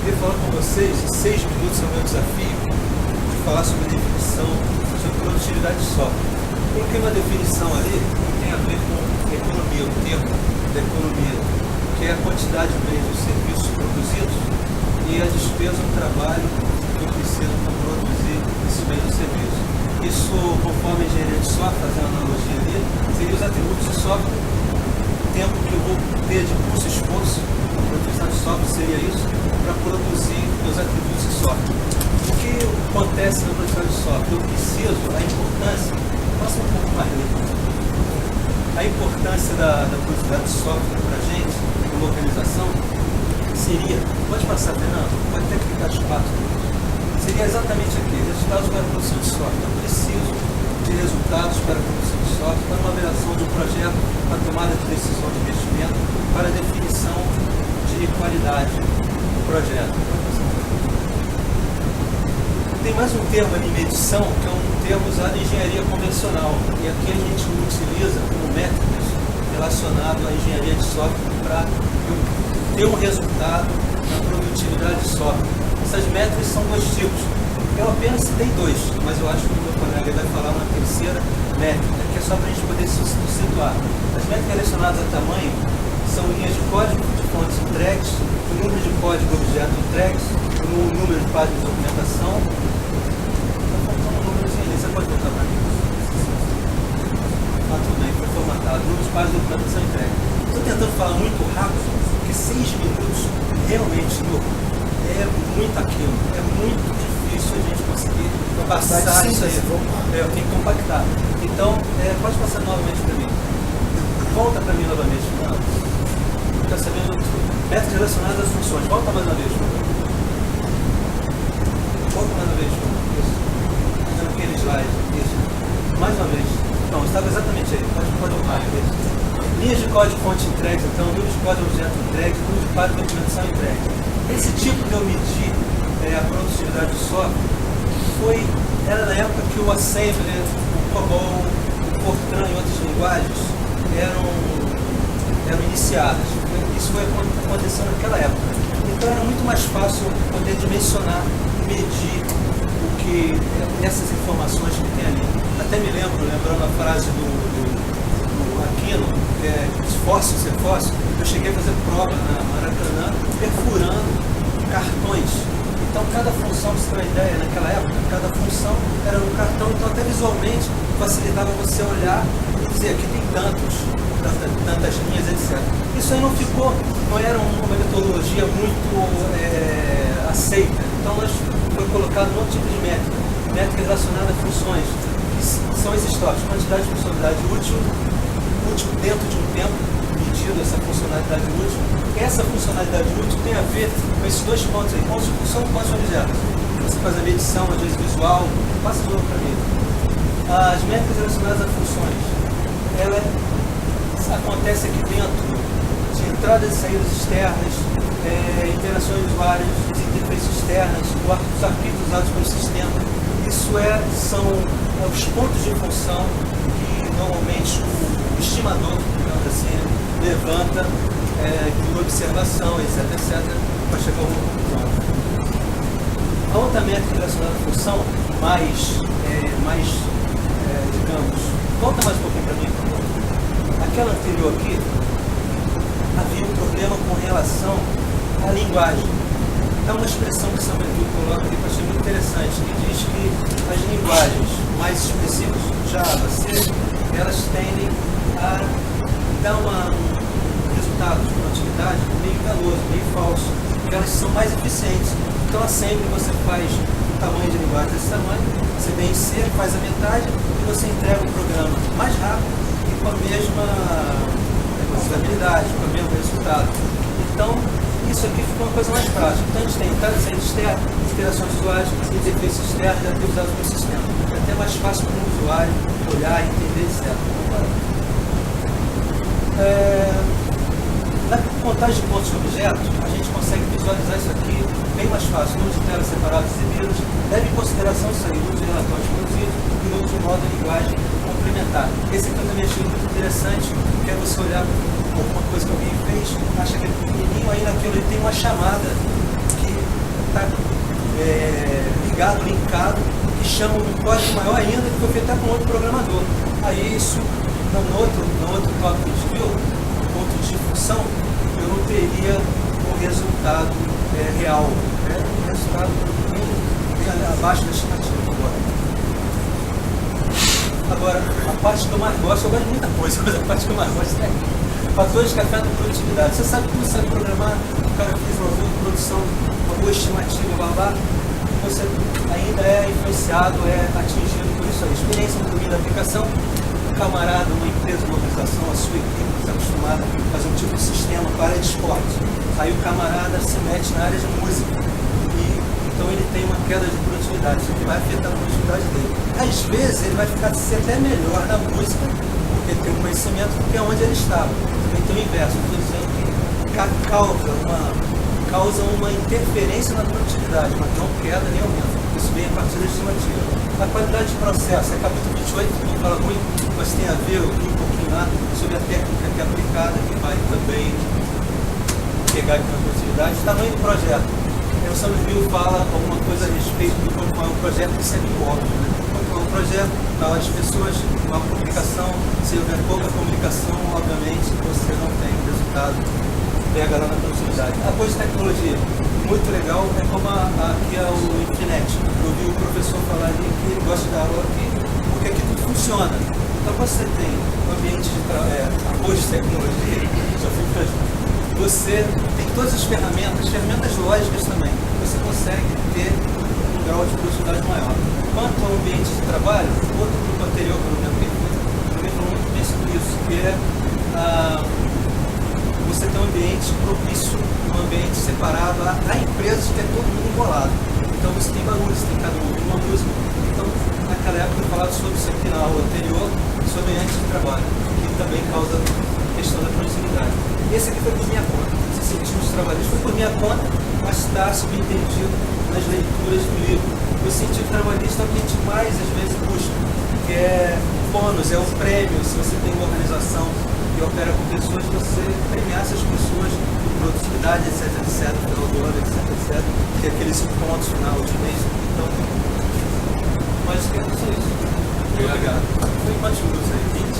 queria falar com vocês, em 6 minutos é o meu desafio, de falar sobre a definição sobre produtividade de software. Coloquei uma definição ali que tem a ver com economia, o termo da economia, que é a quantidade de bens e serviços produzidos e a despesa do trabalho que eu preciso para produzir esses bens e serviços. Isso, conforme a engenharia de software, fazendo analogia ali, seria os atributos de software, o tempo que eu vou ter de curso e esforço, a produção de software seria isso, para produzir meus atributos de software. O que acontece na produção de software? Eu preciso, a importância, passa um pouco mais ali, a importância da produtividade de software para a gente, de localização, seria, pode passar, Fernando, pode até clicar os 4, seria exatamente aqui, resultados para a produção de software. Eu preciso de resultados para a produção de software, para uma avaliação do projeto, para a tomada de decisão de investimento, para a definição de qualidade do projeto. Tem mais um termo ali, medição, que é um termo usado em engenharia convencional, e aqui a gente utiliza como métricas relacionado à engenharia de software para ter um resultado na produtividade de software. Essas métricas são 2 tipos. Eu apenas citei 2, mas eu acho que o meu colega vai falar uma terceira métrica, que é só para a gente poder se situar. As métricas relacionadas a tamanho são linhas de código de fontes entregues, o número de código objeto entregues, o número de páginas de documentação. Está faltando um númerozinho ali, você pode botar para mim? Ah, tudo bem, foi formatado. O número de páginas de documentação entregue. Estou tentando falar muito rápido, porque 6 minutos realmente é muito aquilo, é muito difícil a gente conseguir passar isso aí. Eu tenho que compactar. Então, pode passar novamente para mim. Volta para mim novamente, Fernando. Está sabendo métodos relacionados às funções. Volta mais uma vez, por favor. Volta mais uma vez, por favor. Isso. Naquele slide. Isso. Mais uma vez. Não, estava exatamente aí. Pode voltar. Isso. Linhas de código fonte entregues, então, número de código objeto entregue, número de página de documentação entregue. Esse tipo de eu medir a produtividade do software era na época que o Assembler, o COBOL, o Fortran e outras linguagens eram iniciadas. Isso foi acontecendo naquela época. Então era muito mais fácil poder dimensionar, medir essas informações que tem ali. Até me lembrando a frase do Aquino, que é esforço ser fóssil, eu cheguei a fazer prova na Maracanã perfurando cartões. Então cada função, para você ter uma ideia, naquela época, cada função era um cartão, então até visualmente facilitava você olhar e dizer aqui tem tantas linhas, etc. Isso aí não era uma metodologia muito aceita. Então foi colocado um outro tipo de métrica relacionada a funções, que são esses tópicos: quantidade de funcionalidade útil dentro de um tempo medido, essa funcionalidade útil. Essa funcionalidade útil tem a ver com esses 2 pontos aí, pontos de função e pontos de objetos. Você faz a medição, às vezes visual, passa de novo para mim. As métricas relacionadas a funções, ela acontece aqui dentro de entradas e saídas externas, interações de usuários, as interfaces externas, os arquivos usados pelo sistema. Isso são os pontos de função que normalmente o estimador, digamos assim, levanta de observação, etc, para chegar a uma conclusão. A outra métrica relacionada à função, digamos, volta mais um pouquinho para mim, por favor. Aquela anterior aqui, havia um problema com relação à linguagem. É uma expressão que Samuel coloca ali que eu achei muito interessante, que diz que as linguagens mais específicas, Java, C, elas tendem a dar um resultado de produtividade meio enganoso, meio falso, porque elas são mais eficientes. Então, sempre você faz um tamanho de linguagem desse tamanho, você vem em C, faz a metade e você entrega o programa mais rápido e com a mesma estabilidade, com o mesmo resultado. Então, isso aqui ficou uma coisa mais prática. Então, a gente tem entrada e saída externa, interações de usuários, interface externa e ativos usados pelo sistema. É até mais fácil para o usuário olhar e entender, etc. Na contagem de pontos de objetos, a gente consegue visualizar isso aqui bem mais fácil. Número de telas separadas e exibidas, leve em consideração isso aí, número de relatórios produzidos e número de modo de linguagem complementar. Esse aqui eu também achei muito interessante, que é você olhar alguma coisa que alguém fez, acha que é pequenininho, aí naquilo ele tem uma chamada que estar linkado, que chama um código maior ainda, que foi feito até com outro programador. Aí isso, no outro tópico de skill, no ponto de função, eu não teria um resultado real, um resultado bem abaixo da estimativa. Agora, a parte que eu mais gosto, eu gosto de muita coisa, mas a parte que eu mais gosto é fatores que afetam a produtividade. Você sabe que você sabe programar, o cara fez uma boa produção, uma boa estimativa, blá, você ainda é influenciado, é atingido por isso aí. Experiência no domínio da aplicação, um camarada, uma empresa, uma organização, a sua equipe está acostumada a fazer um tipo de sistema para área de esporte. Aí o camarada se mete na área de música. Então ele tem uma queda de produtividade, isso que vai afetar a produtividade dele. Às vezes ele vai ficar até melhor na música, porque tem um conhecimento, porque é onde ele estava. Também tem o inverso, estou dizendo que causa uma interferência na produtividade, mas não queda nem aumento. Isso vem a partir da estimativa. A qualidade de processo, é capítulo 28, que não fala muito, mas tem a ver um pouquinho lá sobre a técnica que é aplicada, que vai também pegar aqui na produtividade. Tamanho do projeto. O Sandro Bill fala alguma coisa a respeito de como é um projeto que segue o óbvio. Como é um projeto, as pessoas, uma comunicação, se houver pouca comunicação, obviamente você não tem resultado, pega lá na produtividade. Apoio de tecnologia, muito legal, é como aqui é o Infinet. Eu vi o professor falar ali que ele gosta de dar aula aqui, porque aqui tudo funciona. Então você tem um ambiente de apoio de tecnologia, você tem todas as ferramentas lógicas também. Você consegue ter um grau de produtividade maior. Quanto ao ambiente de trabalho, outro grupo anterior, pelo menos, também falou muito bem sobre isso, que é você ter um ambiente propício, um ambiente separado a empresas que é todo mundo embolado. Então você tem barulho, você tem cada um ouvindo uma música. Então, naquela época eu falava sobre isso aqui na aula anterior, sobre ambiente de trabalho, que também causa questão da produtividade. Esse aqui foi por minha conta. Esse incentivo trabalhista foi por minha conta, mas está subentendido nas leituras do livro. O incentivo trabalhista é o que a gente mais às vezes busca, que é o bônus, é o prêmio. Se você tem uma organização que opera com pessoas, você premiar essas pessoas com produtividade, etc, pelo do ano, etc, que é aqueles 5 pontos final de mês. Então, mas que é só isso. Obrigado. Foi quantos minutos aí?